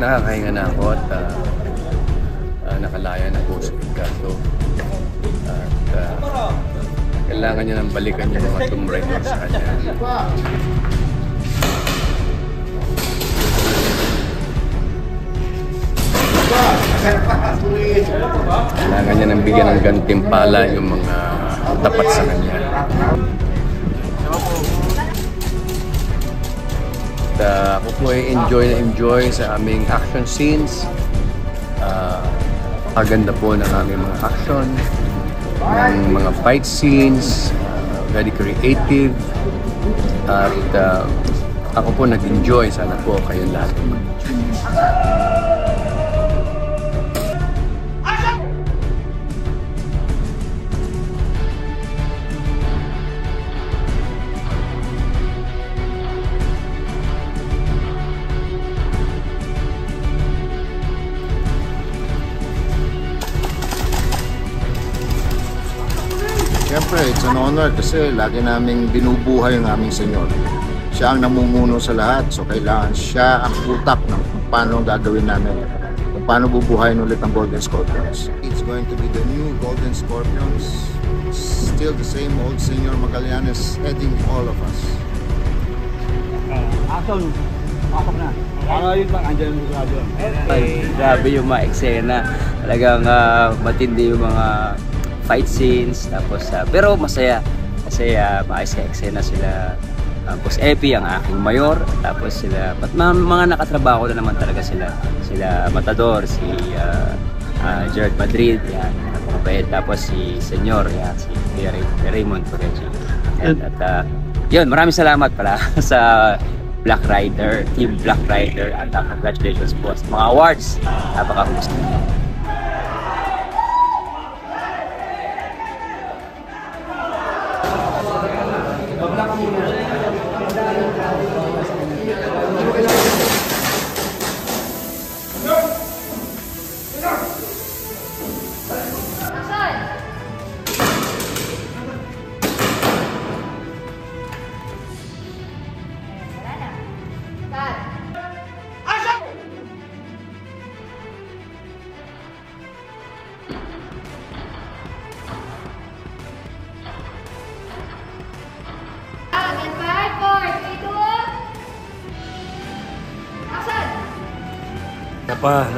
nakakahinga na ako at nakalaya na po sa pagkaso. At kailangan niya nang balikan yung mga Tomb Raider sa kanya. Kailangan niya nang bigyan ng gantimpala yung mga tapat sa kanya. At ako po ay enjoy sa aming action scenes. Maganda po ng aming mga action, ng mga fight scenes, very creative. At ako po nag-enjoy. Sana po kayo lahat. Siyempre, it's an honor kasi lagi naming binubuhay ang aming senyor. Siya ang namumuno sa lahat, so kailangan siya ang utak ng kung paano gagawin namin, kung paano bubuhayin ulit ang Golden Scorpions. It's going to be the new Golden Scorpions. Still the same old Senyor Magallanes heading all of us. Action! Pasok na. Para yun lang, andyan yung radio. Ay, grabe yung mga eksena. Talagang matindi yung mga fight scenes, tapos pero masaya kasi maayos ka eksena sila. Tapos Epi ang aking mayor, tapos sila mga nakatrabaho na naman talaga sila Matador, si Gerard Madrid, yan, napakabait, tapos si Senyor, yan, si Raymond Correggi. At yun, maraming salamat pala sa Black Rider, Team Black Rider, at congratulations po sa mga awards, napakahusay.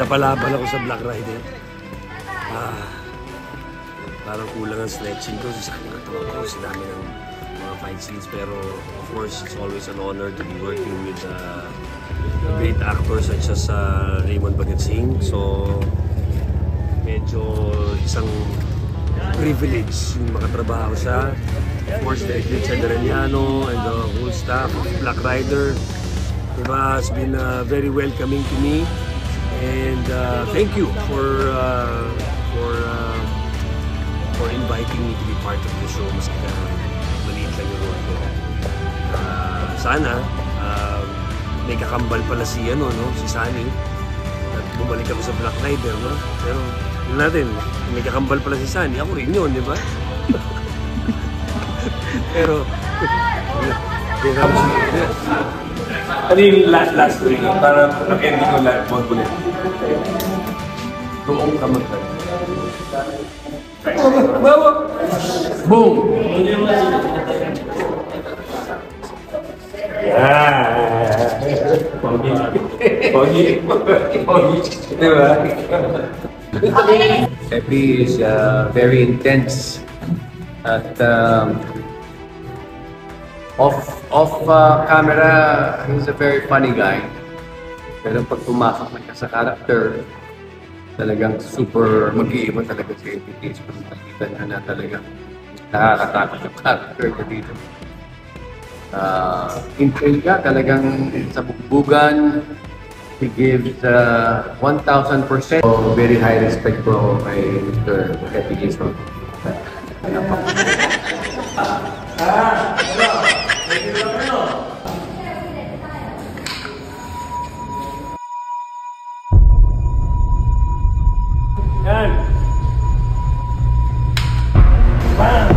Napalaban ako sa Black Rider. Parang kulang ang stretching ko sa katawan ko, sa dami ng mga fight scenes. Pero of course, it's always an honor to be working with great actors such as Raymond Bagatsing. So medyo isang privilege yung makatrabaho siya. Of course, Richard Arellano and the whole staff of Black Rider, diba, has been very welcoming to me. And thank you for inviting me to be part of the show. Maski na maliit lang yung role ko. Sana may kakambal pala si Sunny. At bumalik ako sa Black Rider, no? Pero yun natin, may kakambal pala si Sunny. Ako rin yun, di ba? Pero ano yung last ring? Para mag-ending ko lahat mo ulit. Tuong ka mag-try. Boom! Pogi. Diba? Epi is very intense at off camera, he's a very funny guy. Pero pag pumasok na ka sa character, talagang super mag-iiba talaga si Epi. So, nakikita niya na talagang nakakatakot yung character niya dito. Intel ka, talagang sa bugbugan, he gives 1,000%. So, very high respect po kay Mr. Epi Gizmo. Yan! Bam!